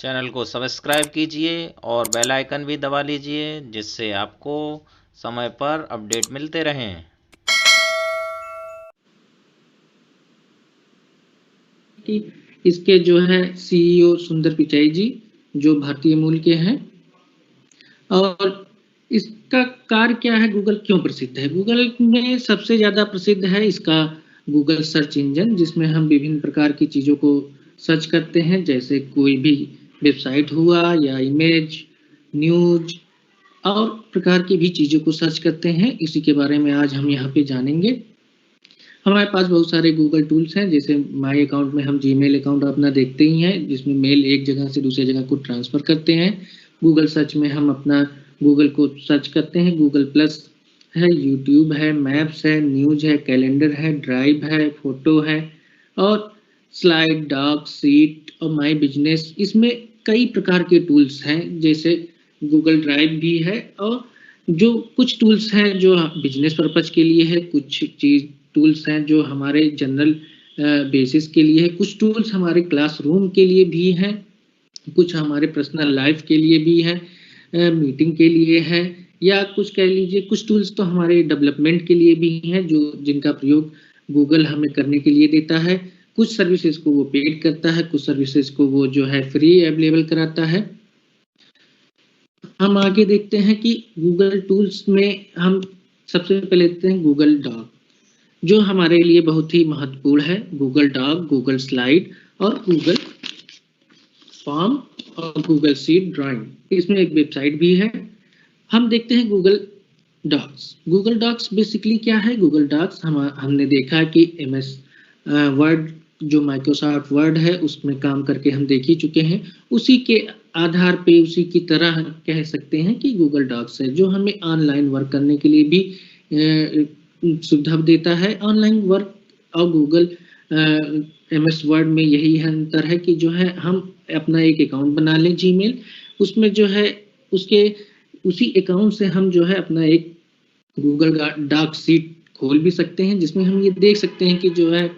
Channel को subscribe कीजिए और बेल आइकन भी दबा लीजिए, जिससे आपको समय पर अपडेट मिलते रहें। कि इसके जो है सीईओ सुंदर पिचाई जी, जो भारतीय मूल के हैं। और इसका कार्य क्या है, गूगल क्यों प्रसिद्ध है? गूगल में सबसे ज़्यादा प्रसिद्ध है इसका गूगल सर्च इंजन, जिसमें हम विभिन्न प्रकार की चीज़ों को सर्च करते हैं, जैसे कोई भी वेबसाइट हुआ या इमेज, न्यूज और प्रकार की भी चीज़ों को सर्च करते हैं। इसी के बारे में आज हम यहाँ पे जानेंगे। हमारे पास बहुत सारे गूगल टूल्स हैं, जैसे माई अकाउंट में हम जीमेल अकाउंट अपना देखते ही हैं, जिसमें मेल एक जगह से दूसरी जगह को ट्रांसफ़र करते हैं। गूगल सर्च में हम अपना गूगल को सर्च करते हैं। गूगल प्लस है, यूट्यूब है, मैप्स है, न्यूज है, कैलेंडर है, ड्राइव है, फोटो है और स्लाइड, डॉक, सीट और माई बिजनेस। इसमें कई प्रकार के टूल्स हैं, जैसे गूगल ड्राइव भी है। और जो कुछ टूल्स हैं जो बिजनेस पर्पज के लिए है, कुछ चीज टूल्स हैं जो हमारे जनरल बेसिस के लिए है, कुछ टूल्स हमारे क्लासरूम के लिए भी हैं, कुछ हमारे पर्सनल लाइफ के लिए भी है, मीटिंग के लिए है, या कुछ कह लीजिए कुछ टूल्स तो हमारे डेवलपमेंट के लिए भी हैं, जो जिनका प्रयोग गूगल हमें करने के लिए देता है। कुछ सर्विसेज को वो पेड करता है, कुछ सर्विसेज को वो जो है फ्री अवेलेबल कराता है। हम आगे देखते हैं कि गूगल टूल्स में हम सबसे पहले लेते हैं गूगल डॉक, जो हमारे लिए बहुत ही महत्वपूर्ण है। गूगल डॉक, गूगल स्लाइड और गूगल फॉर्म और गूगल शीट ड्राइंग, इसमें एक वेबसाइट भी है। हम देखते हैं Google docs. Google docs basically क्या है? गूगल डॉक्स हमने देखा कि एमएस वर्ड, जो माइक्रोसॉफ्ट वर्ड है, उसमें काम करके हम देख ही चुके हैं। उसी के आधार पे, उसी की तरह कह सकते हैं कि गूगल डॉक्स है, जो हमें ऑनलाइन वर्क करने के लिए भी सुविधा देता है। ऑनलाइन वर्क और गूगल एमएस वर्ड में यही है अंतर है कि जो है हम अपना एक अकाउंट बना लें जीमेल, उसमें जो है उसके उसी अकाउंट से हम जो है अपना एक गूगल डॉक शीट खोल भी सकते हैं, जिसमें हम ये देख सकते हैं कि जो है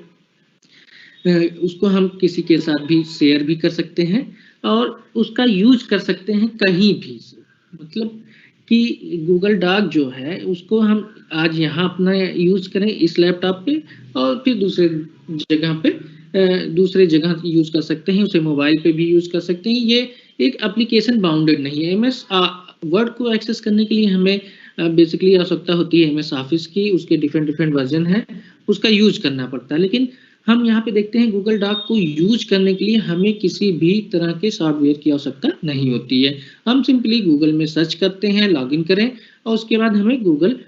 उसको हम किसी के साथ भी शेयर भी कर सकते हैं और उसका यूज कर सकते हैं कहीं भी से। मतलब कि गूगल डॉक जो है उसको हम आज यहाँ अपना यूज करें इस लैपटॉप पे, और फिर दूसरे जगह यूज कर सकते हैं, उसे मोबाइल पे भी यूज कर सकते हैं। ये एक एप्लीकेशन बाउंडेड नहीं है। एमएस वर्ड को एक्सेस करने के लिए हमें बेसिकली आवश्यकता होती है एमएस ऑफिस की, उसके डिफरेंट वर्जन है, उसका यूज करना पड़ता है। लेकिन हम यहाँ पे देखते हैं गूगल डॉक को यूज करने के लिए हमें किसी भी तरह के सॉफ्टवेयर की आवश्यकता नहीं होती है। हम सिंपली गूगल में सर्च करते हैं, लॉगिन करें, और उसके बाद हमें गूगल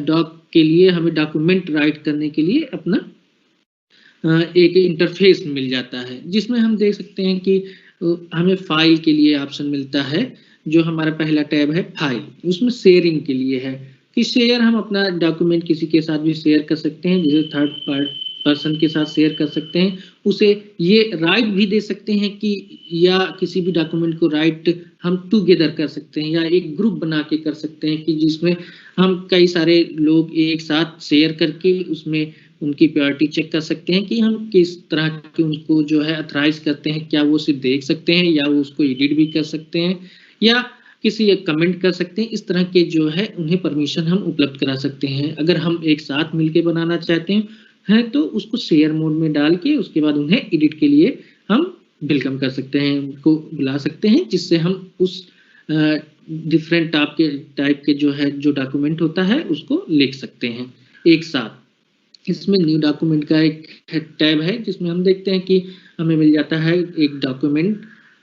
डॉक के लिए, हमें डॉक्यूमेंट राइट करने के लिए अपना एक इंटरफेस मिल जाता है, जिसमें हम देख सकते हैं कि हमें फाइल के लिए ऑप्शन मिलता है। जो हमारा पहला टैब है फाइल, उसमें शेयरिंग के लिए है कि शेयर, हम अपना डॉक्यूमेंट किसी के साथ भी शेयर कर सकते हैं, जैसे थर्ड पर्सन के साथ शेयर कर सकते हैं। उसे ये राइट भी दे सकते हैं कि, या किसी भी डॉक्यूमेंट को राइट हम टुगेदर कर सकते हैं, या एक ग्रुप बना के कर सकते हैं कि जिसमें हम कई सारे लोग एक साथ शेयर करके उसमें उनकी प्रायोरिटी चेक कर सकते हैं कि हम किस तरह के उनको जो है अथराइज करते हैं, क्या वो सिर्फ देख सकते हैं या वो उसको एडिट भी कर सकते हैं, या किसी एक कमेंट कर सकते हैं। इस तरह के जो है उन्हें परमिशन हम उपलब्ध करा सकते हैं। अगर हम एक साथ मिलके बनाना चाहते हैं तो उसको शेयर मोड में डाल के उसके बाद उन्हें एडिट के लिए हम वेलकम कर सकते हैं, उनको बुला सकते हैं, जिससे हम उस डिफरेंट टाइप के जो है जो डॉक्यूमेंट होता है उसको लिख सकते हैं एक साथ। इसमें न्यू डॉक्यूमेंट का एक टैब है, जिसमें हम देखते हैं कि हमें मिल जाता है एक डॉक्यूमेंट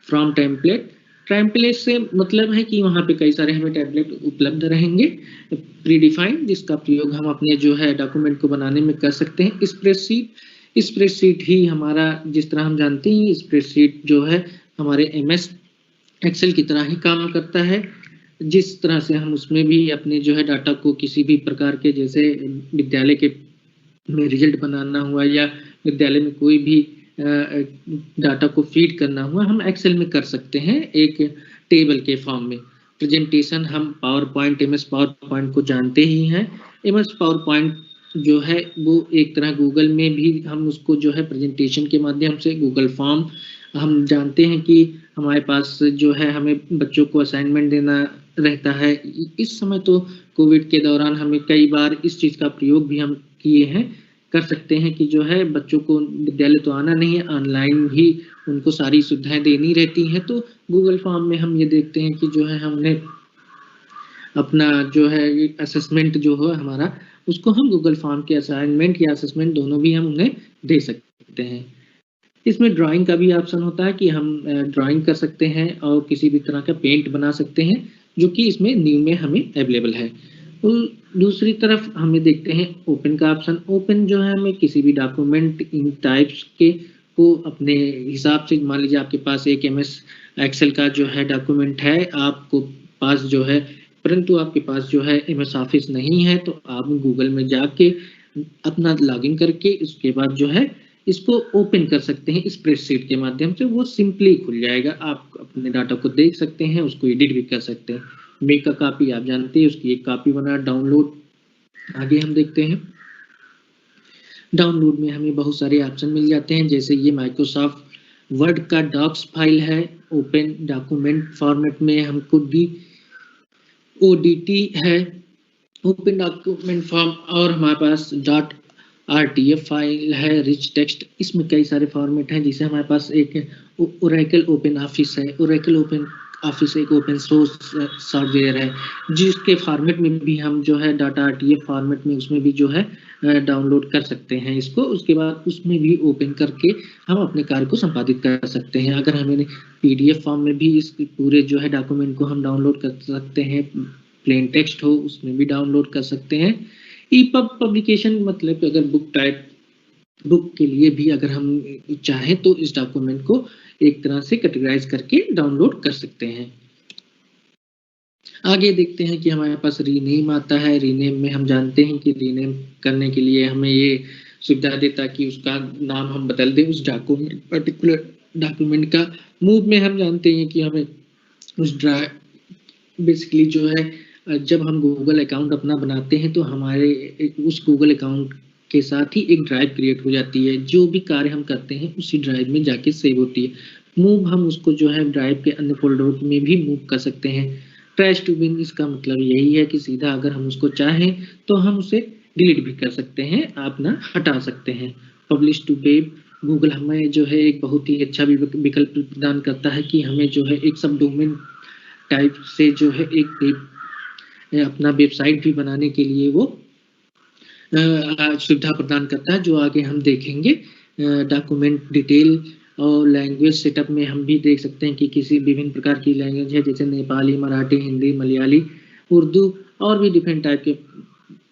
फ्रॉम टेम्पलेट। टेम्पलेट से मतलब है कि वहाँ पे कई सारे हमें टेम्पलेट उपलब्ध रहेंगे प्री डिफाइंड, जिसका प्रयोग हम अपने जो है डॉक्यूमेंट को बनाने में कर सकते हैं। स्प्रेडशीट ही हमारा, जिस तरह हम जानते हैं स्प्रेडशीट जो है हमारे एमएस एक्सेल की तरह ही काम करता है। जिस तरह से हम उसमें भी अपने जो है डाटा को किसी भी प्रकार के, जैसे विद्यालय के में रिजल्ट बनाना हुआ या विद्यालय में कोई भी डाटा को फीड करना हुआ, हम एक्सेल में कर सकते हैं एक टेबल के फॉर्म में। प्रेजेंटेशन हम power point, MS power point को जानते ही हैं। एमएस पावर पॉइंट जो है वो एक तरह गूगल में भी हम उसको जो है प्रेजेंटेशन के माध्यम से, गूगल फॉर्म हम जानते हैं कि हमारे पास जो है हमें बच्चों को असाइनमेंट देना रहता है। इस समय तो कोविड के दौरान हमें कई बार इस चीज़ का प्रयोग भी हम किए हैं, कर सकते हैं कि जो है बच्चों को विद्यालय तो आना नहीं है, ऑनलाइन ही उनको सारी सुविधाएँ देनी रहती हैं। तो गूगल फॉर्म में हम ये देखते हैं कि जो है हमने अपना जो है असेसमेंट जो हो हमारा, उसको हम गूगल फॉर्म के असाइनमेंट या असेसमेंट दोनों भी हम उन्हें दे सकते हैं। इसमें ड्राइंग का भी ऑप्शन होता है कि हम ड्राइंग कर सकते हैं और किसी भी तरह का पेंट बना सकते हैं, जो कि इसमें न्यू में हमें अवेलेबल है। तो दूसरी तरफ हमें देखते हैं ओपन का ऑप्शन। ओपन जो है हमें किसी भी डॉक्यूमेंट इन टाइप्स के को अपने हिसाब से, मान लीजिए आपके पास एक एमएस एक्सेल का जो है डॉक्यूमेंट है, आपको पास जो है, परंतु आपके पास जो है एमएस ऑफिस नहीं है, तो आप गूगल में जाके अपना लॉगिन करके उसके बाद जो है इसको ओपन कर सकते हैं स्प्रेडशीट के माध्यम से। वो सिंपली खुल जाएगा, आप अपने डाटा को देख सकते हैं, उसको एडिट भी कर सकते हैं। मेक अ कॉपी आप जानते हैं, उसकी एक कॉपी बना डाउनलोड। आगे हम देखते हैं डाउनलोड में हमें बहुत सारे ऑप्शन मिल जाते हैं, जैसे ये माइक्रोसॉफ्ट वर्ड का डॉक्स फाइल है, ओपन डॉक्यूमेंट फॉर्मेट में हमको ओडीटी है, ओपन डॉक्यूमेंट फॉर्म, और हमारे पास डॉट आरटीएफ फाइल है, रिच टेक्स्ट। इसमें कई सारे फॉर्मेट हैं, जिसे हमारे पास एक ओरेकल ओपन ऑफिस है। ओरेकल ओपन ऑफिस एक ओपन सोर्स सॉफ्टवेयर है, जिसके फॉर्मेट में भी हम जो है डाटा आरटीएफ फॉर्मेट में उसमें भी जो है डाउनलोड कर सकते हैं इसको। उसके बाद उसमें भी ओपन करके हम अपने कार्य को संपादित कर सकते हैं। अगर हमें पीडीएफ फॉर्म में भी इस पूरे जो है डॉक्यूमेंट को हम डाउनलोड कर सकते हैं, प्लेन टेक्स्ट हो उसमें भी डाउनलोड कर सकते हैं। ईपब पब्लिकेशन मतलब अगर बुक के लिए भी अगर हम चाहें तो इस डॉक्यूमेंट को एक तरह से कैटेगराइज करके डाउनलोड कर सकते हैं। आगे देखते हैं कि हमारे पास रीनेम आता है। रीनेम में हम जानते हैं कि रीनेम करने के लिए हमें ये सुविधा देता कि उसका नाम हम बदल दें उस डॉक्यूमेंट, पर्टिकुलर डॉक्यूमेंट का। मूव में हम जानते हैं कि हमें उस बेसिकली जो है जब हम गूगल अकाउंट अपना बनाते हैं तो हमारे उस गूगल अकाउंट के साथ ही एक ड्राइव क्रिएट हो जाती है, जो भी कार्य हम करते हैं उसी ड्राइव में जाके सेव होती है। मूव हम उसको जो है ड्राइव के अन्य फोल्डरों में भी मूव कर सकते हैं। ट्रैश टू बिन, इसका मतलब यही है कि सीधा अगर हम उसको चाहें तो हम उसे डिलीट भी कर सकते हैं, आप ना हटा सकते हैं। पब्लिश टू वेब, गूगल हमें जो है एक बहुत ही अच्छा विकल्प प्रदान करता है कि हमें जो है एक सब डोमेन टाइप से जो है एक अपना वेबसाइट भी बनाने के लिए वो सुविधा प्रदान करता है, जो आगे हम देखेंगे। डॉक्यूमेंट डिटेल और लैंग्वेज सेटअप में हम भी देख सकते हैं कि किसी विभिन्न प्रकार की लैंग्वेज है, जैसे नेपाली, मराठी, हिंदी, मलयाली, उर्दू और भी डिफरेंट टाइप के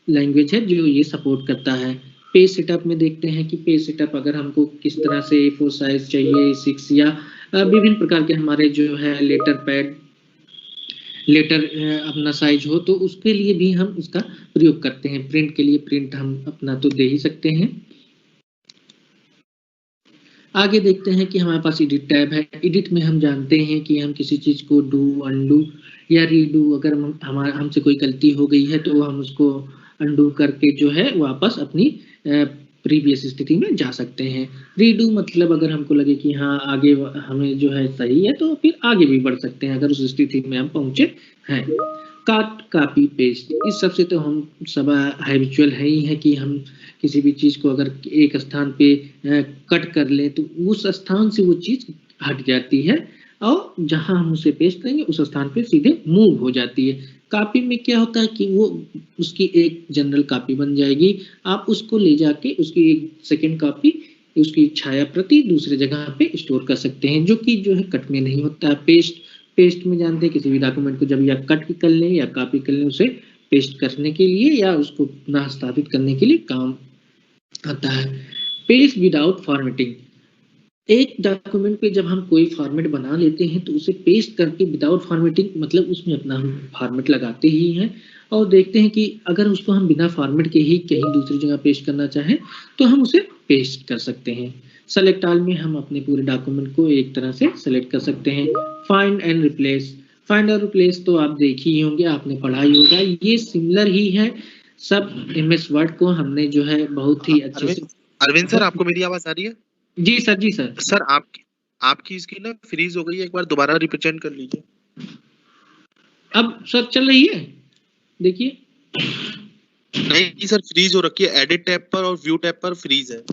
लैंग्वेज है जो ये सपोर्ट करता है। पेज सेटअप में देखते हैं कि पेज सेटअप अगर हमको किस तरह से A4 साइज चाहिए, 6 या विभिन्न प्रकार के हमारे जो है लेटर अपना साइज हो, तो उसके लिए भी हम उसका प्रयोग करते हैं। प्रिंट के लिए प्रिंट हम अपना तो दे ही सकते हैं। आगे देखते हैं कि हमारे पास एडिट टैब है। एडिट में हम जानते हैं कि हम किसी चीज को डू, अनडू या रीडू, अगर हमारा हमसे कोई गलती हो गई है तो हम उसको अनडू करके जो है वापस अपनी प्रीवियस स्थिति में जा सकते हैं। रीडू मतलब अगर हमको लगे कि हाँ आगे हमें जो है सही है तो फिर आगे भी बढ़ सकते हैं अगर उस स्थिति में हम पहुंचे हैं। कट, कॉपी, पेस्ट, इस सबसे तो हम सब हैबिचुअल है ही है कि हम किसी भी चीज को अगर एक स्थान पे कट कर ले तो उस स्थान से वो चीज हट जाती है और जहां हम उसे पेस्ट करेंगे उस स्थान पे सीधे मूव हो जाती है। कॉपी में क्या होता है कि वो उसकी एक जनरल कॉपी बन जाएगी, आप उसको ले जाके उसकी एक सेकेंड कॉपी, उसकी छाया प्रति दूसरे जगह पे स्टोर कर सकते हैं, जो कि जो है कट में नहीं होता है। पेस्ट में जानते हैं किसी भी डॉक्यूमेंट को जब या कट कर लें या कॉपी कर लें, उसे पेस्ट करने के लिए या उसको पुनः स्थापित करने के लिए काम आता है। पेस्ट विदाउट फॉर्मेटिंग, एक डॉक्यूमेंट पे जब हम कोई फॉर्मेट बना लेते हैं तो उसे पेस्ट करके विदाउट फॉर्मेटिंग मतलब उसमें अपना हम फॉर्मेट लगाते ही हैं और देखते हैं कि अगर उसको हम बिना फॉर्मेट के ही कहीं दूसरी जगह पेस्ट करना चाहें तो हम उसे पेस्ट कर सकते हैं। सेलेक्ट ऑल में हम अपने पूरे डॉक्यूमेंट को एक तरह से सेलेक्ट कर सकते हैं। फाइंड एंड रिप्लेस, फाइंड और रिप्लेस तो आप देखे ही होंगे, आपने पढ़ा ही होगा, ये सिमिलर ही है। सब एमएस वर्ड को हमने जो है बहुत ही अच्छे से। अरविंद सर, आपको मेरी आवाज आ रही है? जी सर, जी सर। सर आपकी स्क्रीन ना फ्रीज हो गई है, एक बार दोबारा रिप्रेजेंट कर लीजिए। अब सर चल रही है, देखिए। नहीं सर, फ्रीज हो रखी है, एडिट टैब पर और व्यू टैब पर फ्रीज है।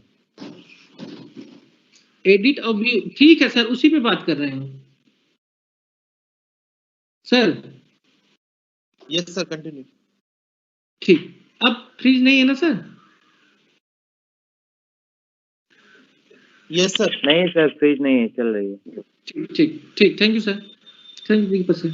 एडिट और व्यू, ठीक है सर, उसी पे बात कर रहे हैं सर। Yes sir, continue. ठीक, अब फ्रीज नहीं है ना सर? Yes sir. नहीं सर, फ्रीज नहीं है, चल रही है। ठीक ठीक ठीक, thank you sir, thank you sir.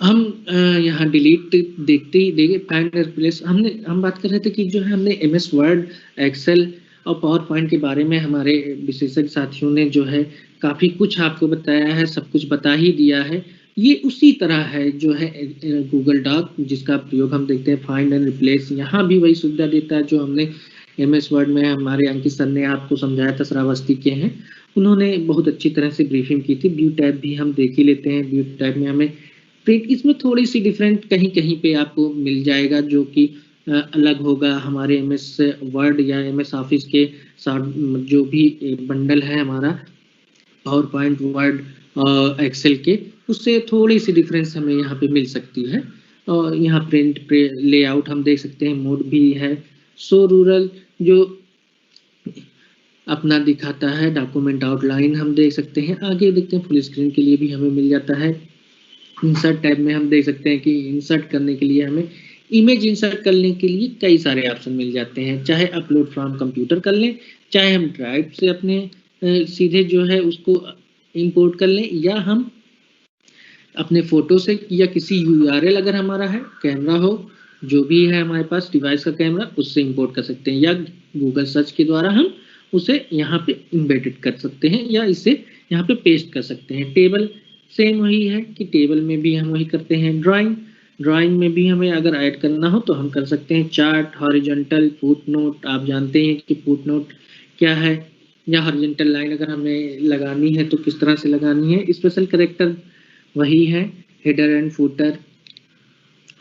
हम यहाँ डिलीट देखते ही देखे, फाइंड रिप्लेस, हम बात कर रहे थे कि जो है हमने MS वर्ड, एक्सेल और पावर पॉइंट के बारे में हमारे विशेषज्ञ साथियों ने जो है काफ़ी कुछ आपको बताया है, सब कुछ बता ही दिया है। ये उसी तरह है जो है गूगल डॉक, जिसका प्रयोग हम देखते हैं फाइंड एंड रिप्लेस, यहाँ भी वही सुविधा देता है जो हमने MS वर्ड में हमारे अंकित सर ने आपको समझाया था, श्रावस्ती के हैं, उन्होंने बहुत अच्छी तरह से ब्रीफिंग की थी। व्यू टैब भी हम देख ही लेते हैं, व्यू टैब में हमें प्रिंट, इसमें थोड़ी सी डिफरेंट कहीं कहीं पे आपको मिल जाएगा जो कि अलग होगा हमारे MS वर्ड या MS ऑफिस के साथ, जो भी बंडल है हमारा पावर पॉइंट, वर्ड, एक्सेल के, उससे थोड़ी सी डिफरेंस हमें यहाँ पे मिल सकती है। और यहाँ प्रिंट लेआउट हम देख सकते हैं, मोड भी है, सो रूरल जो अपना दिखाता है, डॉक्यूमेंट आउटलाइन हम देख सकते हैं। आगे देखते हैं फुल स्क्रीन के लिए भी हमें मिल जाता है। इंसर्ट टैब में हम देख सकते हैं कि इंसर्ट करने के लिए हमें इमेज इंसर्ट करने के लिए कई सारे ऑप्शन मिल जाते हैं, चाहे अपलोड फ्रॉम कंप्यूटर कर लें, चाहे हम ड्राइव से अपने सीधे जो है उसको इंपोर्ट कर लें, या हम अपने फोटो से या किसी URL अगर हमारा है, कैमरा हो, जो भी है हमारे पास डिवाइस का कैमरा, उससे इंपोर्ट कर सकते हैं, या गूगल सर्च के द्वारा हम उसे यहाँ पे इम्बेडेड कर सकते हैं, या इसे यहाँ पे पेस्ट कर सकते हैं। टेबल सेम वही है कि टेबल में भी हम वही करते हैं। ड्राइंग में भी हमें अगर ऐड करना हो तो हम कर सकते हैं। चार्ट, हॉरिजॉन्टल, फुटनोट, आप जानते हैं कि फुटनोट क्या है, या हॉरिजॉन्टल लाइन अगर हमें लगानी है तो किस तरह से लगानी है। स्पेशल कैरेक्टर वही है, header and footer,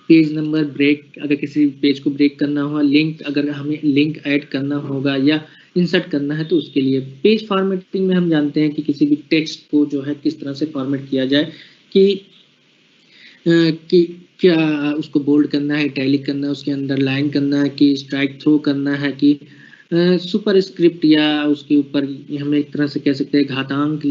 page number, break अगर किसी पेज को ब्रेक करना हुआ, लिंक अगर हमें लिंक ऐड करना होगा या इंसर्ट करना है तो उसके लिए। पेज फॉर्मेटिंग में हम जानते हैं कि किसी भी टेक्स्ट को जो है किस तरह से फॉर्मेट किया जाए, कि क्या उसको बोल्ड करना है, इटैलिक करना है, उसके अंदर लाइन करना है, कि स्ट्राइक थ्रो करना है, कि सुपर स्क्रिप्ट, या उसके ऊपर हम एक तरह से कह सकते हैं घातांक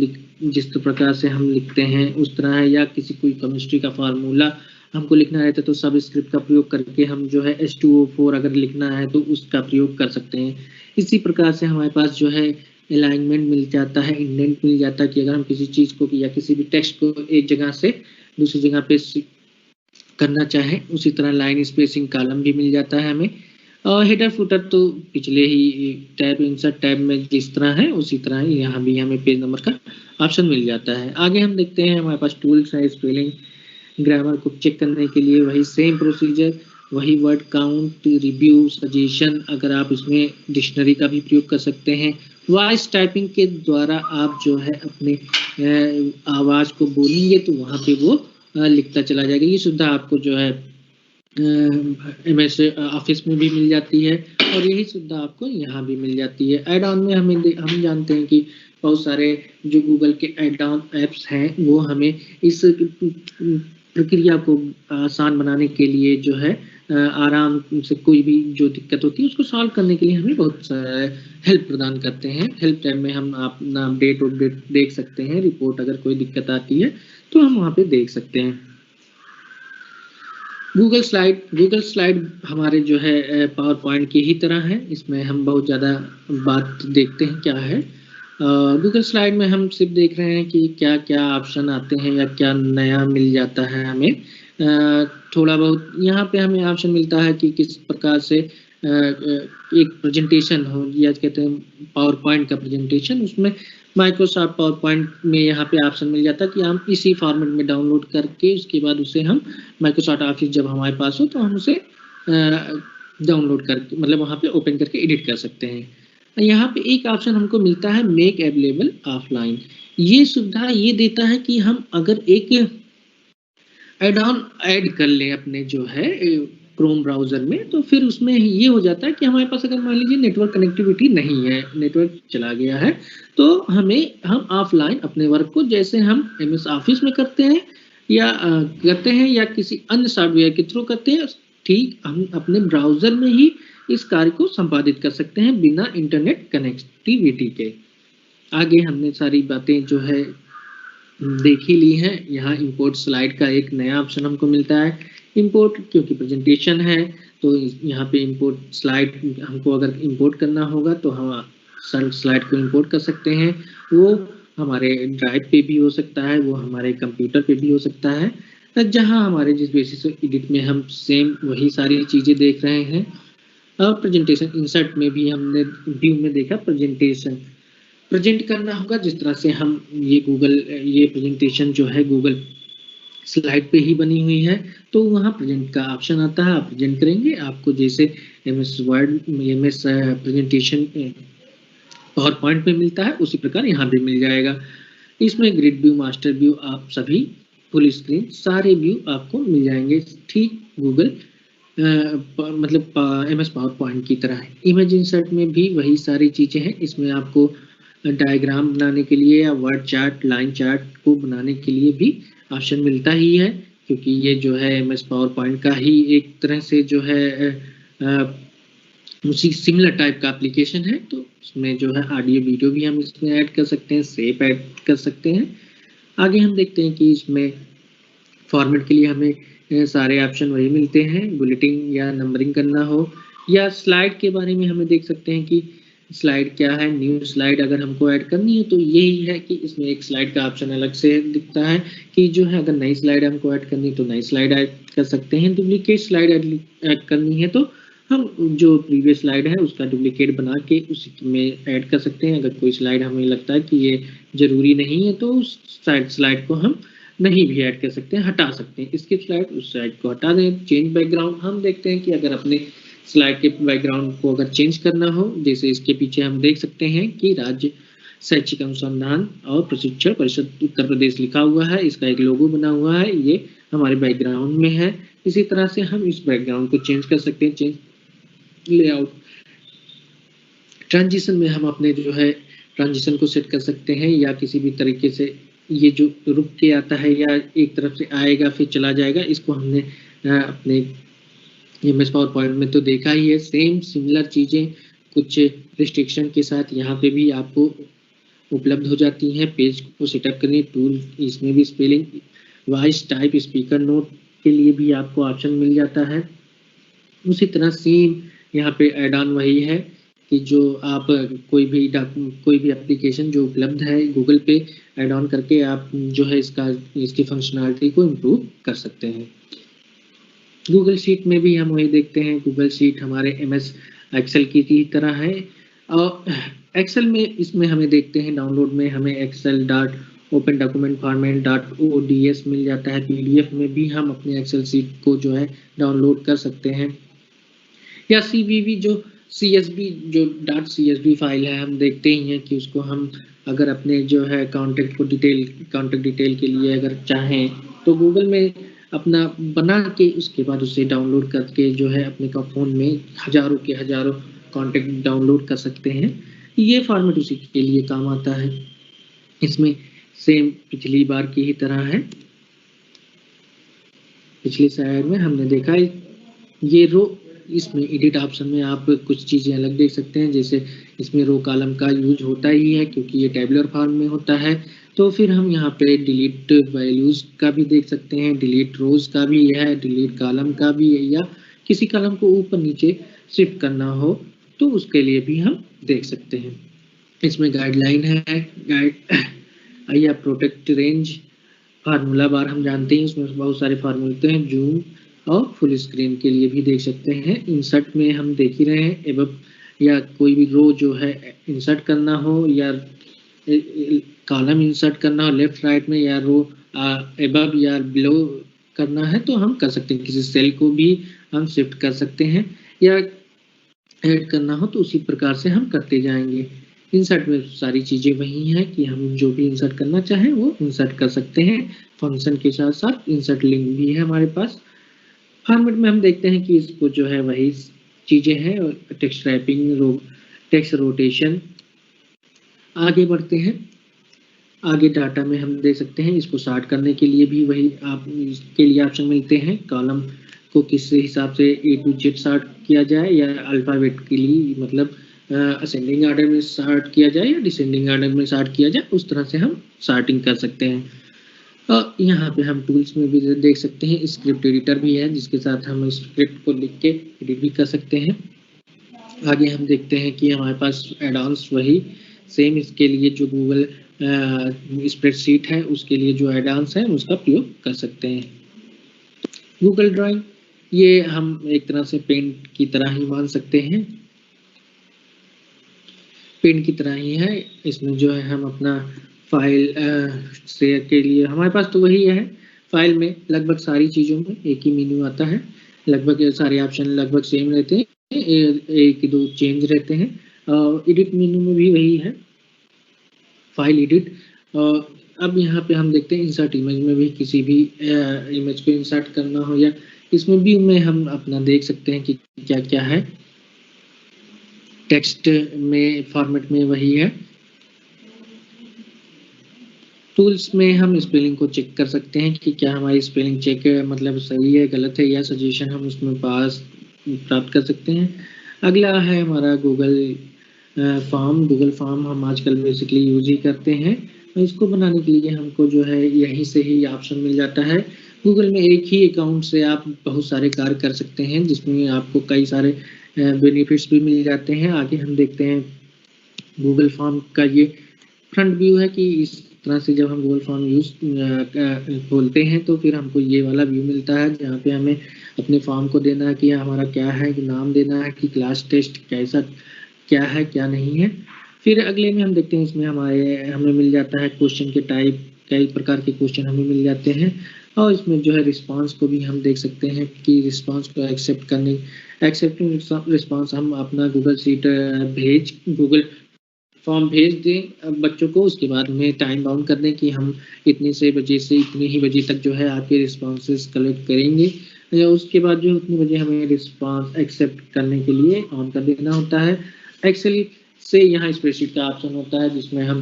जिस प्रकार से हम लिखते हैं उस तरह है, या किसी कोई केमिस्ट्री का फार्मूला हमको लिखना रहता है तो सब स्क्रिप्ट का प्रयोग करके हम जो है H2O4 अगर लिखना है तो उसका प्रयोग कर सकते हैं। इसी प्रकार से हमारे पास जो है अलाइनमेंट मिल जाता है, इंडेंट मिल जाता है, कि अगर हम किसी चीज़ को या किसी भी टेक्स्ट को एक जगह से दूसरी जगह पे करना चाहें, उसी तरह लाइन स्पेसिंग कॉलम भी मिल जाता है हमें। और हेडर फुटर तो पिछले ही टैब, इंसर्ट टैब में जिस तरह है उसी तरह ही यहाँ भी हमें पेज नंबर का ऑप्शन मिल जाता है। आगे हम देखते हैं हमारे पास टूल्स है, स्पेलिंग, ग्रामर को चेक करने के लिए वही सेम प्रोसीजर, वही वर्ड काउंट, रिव्यू, सजेशन, अगर आप इसमें डिक्शनरी का भी प्रयोग कर सकते हैं। वॉइस टाइपिंग के द्वारा आप जो है अपने आवाज़ को बोलेंगे तो वहाँ पे वो लिखता चला जाएगा। ये सुविधा आपको जो है MS ऑफिस में भी मिल जाती है, और यही सुविधा आपको यहाँ भी मिल जाती है। ऐड ऑन में हम जानते हैं कि बहुत सारे जो गूगल के ऐड ऑन ऐप्स हैं वो हमें इस प्रक्रिया को आसान बनाने के लिए जो है आराम से कोई भी जो दिक्कत होती है उसको सॉल्व करने के लिए हमें बहुत हेल्प प्रदान करते हैं। हेल्प टैब में हम अपना अपडेट देख सकते हैं, रिपोर्ट अगर कोई दिक्कत आती है तो हम वहाँ पे देख सकते हैं। गूगल स्लाइड हमारे जो है पावर पॉइंट की ही तरह है, इसमें हम बहुत ज़्यादा बात देखते हैं क्या है। गूगल स्लाइड में हम सिर्फ देख रहे हैं कि क्या क्या ऑप्शन आते हैं या क्या नया मिल जाता है हमें। थोड़ा बहुत यहाँ पे हमें ऑप्शन मिलता है कि किस प्रकार से एक प्रेजेंटेशन हो, या कहते हैं पावर पॉइंट का प्रेजेंटेशन, उसमें माइक्रोसॉफ्ट पावर पॉइंट में यहाँ पे ऑप्शन मिल जाता है कि हम इसी फॉर्मेट में डाउनलोड करके उसके बाद उसे हम माइक्रोसॉफ्ट ऑफिस जब हमारे पास हो तो हम उसे डाउनलोड करके मतलब वहाँ पे ओपन करके एडिट कर सकते हैं। यहाँ पे एक ऑप्शन हमको मिलता है मेक अवेलेबल ऑफलाइन। ये सुविधा ये देता है कि हम अगर एक ऐड ऑन ऐड कर लें अपने जो है क्रोम ब्राउजर में, तो फिर उसमें ये हो जाता है कि हमारे पास अगर मान लीजिए नेटवर्क कनेक्टिविटी नहीं है, नेटवर्क चला गया है, तो हम ऑफलाइन अपने वर्क को जैसे हम एमएस ऑफिस में करते हैं या किसी अन्य सॉफ्टवेयर के थ्रू करते हैं, ठीक हम अपने ब्राउजर में ही इस कार्य को संपादित कर सकते हैं बिना इंटरनेट कनेक्टिविटी के। आगे हमने सारी बातें जो है देख ही ली हैं। यहाँ इंपोर्ट स्लाइड का एक नया ऑप्शन हमको मिलता है। इंपोर्ट क्योंकि प्रेजेंटेशन है तो यहाँ पे इंपोर्ट स्लाइड हमको अगर इंपोर्ट करना होगा तो हम स्लाइड को इंपोर्ट कर सकते हैं। वो हमारे ड्राइव पे भी हो सकता है, वो हमारे कंप्यूटर पे भी हो सकता है, जहाँ हमारे जिस बेसिस एडिट में हम सेम वही सारी चीज़ें देख रहे हैं। और प्रेजेंटेशन इंसर्ट में भी हमने व्यू में देखा प्रेजेंटेशन प्रेजेंट करना होगा, जिस तरह से हम ये प्रेजेंटेशन जो है गूगल स्लाइड पे ही बनी हुई है, तो वहाँ प्रेजेंट का ऑप्शन आता है, आप प्रेजेंट करेंगे। आपको जैसे MS word MS presentation power point में मिलता है उसी प्रकार यहाँ भी मिल जाएगा। इसमें ग्रिड व्यू, मास्टर व्यू, आप सभी फुल स्क्रीन सारे व्यू आपको मिल जाएंगे, ठीक गूगल मतलब एमएस पावर पॉइंट की तरह है। इमेज इंसर्ट में भी वही सारी चीज़ें हैं। इसमें आपको डायग्राम बनाने के लिए या वर्ड चार्ट, लाइन चार्ट को बनाने के लिए भी ऑप्शन मिलता ही है, क्योंकि ये जो है एमएस पावर पॉइंट का ही एक तरह से जो है उसी सिमिलर टाइप का एप्लीकेशन है। तो उसमें जो है ऑडियो वीडियो भी हम इसमें ऐड कर सकते हैं, शेप ऐड कर सकते हैं। आगे हम देखते हैं कि इसमें फॉर्मेट के लिए हमें सारे ऑप्शन वही मिलते हैं। बुलेटिन या नंबरिंग करना हो या स्लाइड के बारे में हमें देख सकते हैं कि स्लाइड क्या है। न्यू स्लाइड अगर हमको ऐड करनी है तो यही है कि इसमें एक स्लाइड का ऑप्शन अलग से दिखता है कि जो है अगर नई स्लाइड हमको ऐड करनी तो नई स्लाइड ऐड कर सकते हैं। डुप्लीकेट स्लाइड ऐड करनी है तो हम जो प्रीवियस स्लाइड है उसका डुप्लीकेट बना के उसी में ऐड कर सकते हैं। अगर कोई स्लाइड हमें लगता है कि ये जरूरी नहीं है तो उस स्लाइड को हम नहीं भी ऐड कर सकते हैं, हटा सकते हैं। स्किप स्लाइड, उस स्लाइड को हटा दें। चेंज बैकग्राउंड, हम देखते हैं कि अगर अपने स्लाइड के बैकग्राउंड को अगर चेंज करना हो, जैसे इसके पीछे हम देख सकते हैं कि राज्य शैक्षिक अनुसंधान और प्रशिक्षण परिषद उत्तर प्रदेश लिखा हुआ है, इसका एक लोगो बना हुआ है, ये हमारे बैकग्राउंड में है। इसी तरह से हम इस बैकग्राउंड को चेंज कर सकते हैं। चेंज लेआउट, ट्रांजिशन में हम अपने जो है ट्रांजिशन को सेट कर सकते हैं या किसी भी तरीके से ये जो रुक के आता है या एक तरफ से आएगा फिर चला जाएगा, इसको हमने अपने एमएस पावर पॉइंट में तो देखा ही है। सेम सिमिलर चीज़ें कुछ रिस्ट्रिक्शन के साथ यहाँ पे भी आपको उपलब्ध हो जाती हैं। पेज को सेटअप करने टूल, इसमें भी spelling, voice type, speaker note के लिए भी आपको ऑप्शन मिल जाता है। उसी तरह सेम यहाँ पे ऐड ऑन वही है कि जो आप कोई भी एप्लीकेशन जो उपलब्ध है गूगल पे ऐड ऑन करके आप जो है इसकी फंक्शनलिटी को इम्प्रूव कर सकते हैं। गूगल शीट में भी हम वही देखते हैं। गूगल शीट हमारे एमएस एक्सेल की तरह है और एक्सेल में इसमें हमें देखते हैं डाउनलोड में हमें Excel dot open document format dot ODS मिल जाता है। पीडीएफ में भी हम अपने एक्सेल शीट को जो है डाउनलोड कर सकते हैं या सीवीवी जो सीएसवी जो डॉट सीएसवी फाइल है हम देखते ही हैं कि उसको हम अगर अपने जो है कॉन्टेक्ट डिटेल के लिए अगर चाहें तो गूगल में अपना बना के उसके बाद उसे डाउनलोड करके जो है अपने का फ़ोन में हजारों कॉन्टेक्ट डाउनलोड कर सकते हैं। ये फॉर्मेट उसी के लिए काम आता है। इसमें सेम पिछली बार की ही तरह है। पिछली स्लाइड में हमने देखा ये रो, इसमें एडिट ऑप्शन में आप कुछ चीज़ें अलग देख सकते हैं। जैसे इसमें रो कॉलम का यूज होता ही है क्योंकि ये टेबुलर फॉर्म में होता है, तो फिर हम यहाँ पे डिलीट वैल्यूज का भी देख सकते हैं, डिलीट रोज का भी है, डिलीट कॉलम का भी है, या किसी कॉलम को ऊपर नीचे शिफ्ट करना हो तो उसके लिए भी हम देख सकते हैं। इसमें गाइडलाइन है, गाइड या प्रोटेक्ट रेंज, फार्मूला बार हम जानते हैं, उसमें बहुत सारे फार्मूले होते हैं। जूम और फुल स्क्रीन के लिए भी देख सकते हैं। इंसर्ट में हम देख ही रहे हैं, एबव या कोई भी रो जो है इंसर्ट करना हो या कॉलम इंसर्ट करना हो लेफ्ट राइट में, या रो एबव या बिलो करना है तो हम कर सकते हैं। किसी सेल को भी हम शिफ्ट कर सकते हैं या ऐड करना हो तो उसी प्रकार से हम करते जाएंगे। इंसर्ट में सारी चीज़ें वही हैं कि हम जो भी इंसर्ट करना चाहें वो इंसर्ट कर सकते हैं। फंक्शन के साथ साथ इंसर्ट लिंक भी है हमारे पास। फॉर्मेट में हम देखते हैं कि इसको जो है वही चीज़ें हैं, टेक्स्ट रैपिंग, टेक्स्ट रोटेशन। आगे बढ़ते हैं, आगे डाटा में हम देख सकते हैं इसको सॉर्ट करने के लिए भी वही आप इसके लिए ऑप्शन मिलते हैं, कॉलम को किस हिसाब से A to Z सॉर्ट किया जाए, या अल्फ़ाबेट के लिए मतलब असेंडिंग ऑर्डर में सॉर्ट किया जाए या डिसेंडिंग ऑर्डर में सॉर्ट किया जाए, उस तरह से हम सॉर्टिंग कर सकते हैं। और यहाँ पे हम टूल्स में भी देख सकते हैं, स्क्रिप्ट एडिटर भी है जिसके साथ हम स्क्रिप्ट को लिख के एडिट भी कर सकते हैं। आगे हम देखते हैं कि हमारे पास एड-ऑन्स वही सेम इसके लिए जो गूगल स्प्रेडशीट है उसके लिए जो एड-ऑन्स है उसका प्रयोग कर सकते हैं। गूगल ड्राइव ये हम एक तरह से पेंट की तरह ही मान सकते हैं, पेंट की तरह ही है। इसमें जो है हम अपना फाइल शेयर के लिए हमारे पास तो वही है, फाइल में लगभग सारी चीज़ों में एक ही मेन्यू आता है, लगभग सारे ऑप्शन लगभग सेम रहते हैं, एक दो चेंज रहते हैं। एडिट मेन्यू में भी वही है, फाइल एडिट। अब यहाँ पे हम देखते हैं इंसर्ट इमेज में भी किसी भी इमेज को इंसर्ट करना हो, या इसमें भी में हम अपना देख सकते हैं कि क्या क्या है। टेक्स्ट में फॉर्मेट में वही है। टूल्स में हम स्पेलिंग को चेक कर सकते हैं कि क्या हमारी स्पेलिंग चेक मतलब सही है गलत है, या सजेशन हम उसमें पास प्राप्त कर सकते हैं। अगला है हमारा गूगल फॉर्म। गूगल फॉर्म हम आजकल बेसिकली यूज ही करते हैं, इसको बनाने के लिए हमको जो है यहीं से ही ऑप्शन मिल जाता है। गूगल में एक ही अकाउंट से आप बहुत सारे कार्य कर सकते हैं, जिसमें आपको कई सारे बेनिफिट्स भी मिल जाते हैं। आगे हम देखते हैं गूगल फॉर्म का ये फ्रंट व्यू है कि इस तरह से जब हम गूगल फॉर्म यूज खोलते हैं तो फिर हमको ये वाला व्यू मिलता है, जहाँ पे हमें अपने फॉर्म को देना है कि हमारा क्या है, कि नाम देना है, कि क्लास टेस्ट कैसा क्या है क्या नहीं है। फिर अगले में हम देखते हैं इसमें हमें मिल जाता है क्वेश्चन के टाइप, कई प्रकार के क्वेश्चन हमें मिल जाते हैं। और इसमें जो है रिस्पांस को भी हम देख सकते हैं कि रिस्पांस को एक्सेप्टिंग रिस्पांस हम अपना गूगल फॉर्म भेज दें बच्चों को, उसके बाद उन्हें टाइम बाउंड कर दें कि हम इतने से बजे से इतने ही बजे तक जो है आपके रिस्पांसेस कलेक्ट करेंगे, या उसके बाद जो उतने बजे हमें रिस्पांस एक्सेप्ट करने के लिए ऑन कर देना होता है। एक्सेल से यहाँ स्प्रेडशीट का ऑप्शन होता है जिसमें हम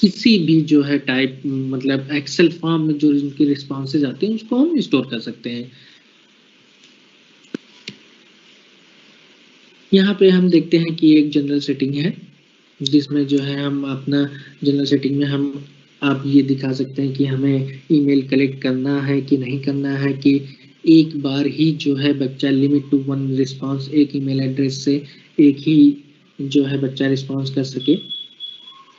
किसी भी जो है टाइप मतलब एक्सेल फॉर्म में जो इनके रिस्पांसेस आते हैं उसको हम स्टोर कर सकते हैं। यहाँ पे हम देखते हैं कि एक जनरल सेटिंग है जिसमें जो है हम अपना जनरल सेटिंग में हम आप ये दिखा सकते हैं कि हमें ईमेल कलेक्ट करना है कि नहीं करना है, कि एक बार ही जो है बच्चा लिमिट टू 1 रिस्पांस, एक ईमेल एड्रेस से एक ही जो है बच्चा रिस्पांस कर सके,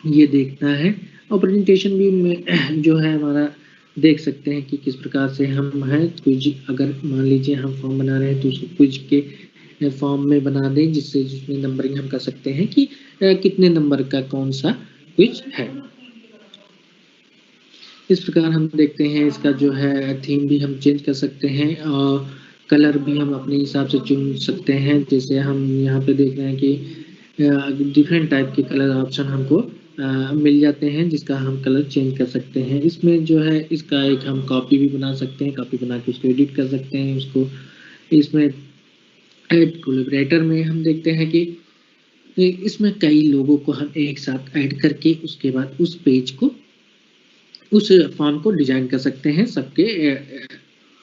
ये देखना है। और प्रेजेंटेशन भी में जो है हमारा देख सकते हैं कि किस प्रकार से हम हैं। क्विज अगर मान लीजिए हम फॉर्म बना रहे हैं तो उसको क्विज के फॉर्म में बना दें, जिसमें नंबरिंग हम कर सकते हैं कि कितने नंबर का कौन सा क्विज है। इस प्रकार हम देखते हैं इसका जो है थीम भी हम चेंज कर सकते हैं, और कलर भी हम अपने हिसाब से चुन सकते हैं। जैसे हम यहाँ पे देख रहे हैं कि डिफरेंट टाइप के कलर ऑप्शन हमको मिल जाते हैं, जिसका हम कलर चेंज कर सकते हैं। इसमें जो है इसका एक हम कॉपी भी बना सकते हैं, कॉपी बना के उसको एडिट कर सकते हैं। उसको इसमें ऐड कोलैबोरेटर में हम देखते हैं कि इसमें कई लोगों को हम एक साथ ऐड करके उसके बाद उस पेज को, उस फॉर्म को डिजाइन कर सकते हैं। सबके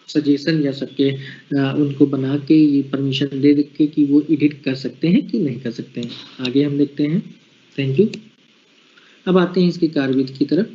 सजेशन या सबके उनको बना के ये परमिशन दे के कि वो एडिट कर सकते हैं कि नहीं कर सकते हैं। आगे हम देखते हैं। Thank you. अब आते हैं इसकी कार्यविधि की तरफ।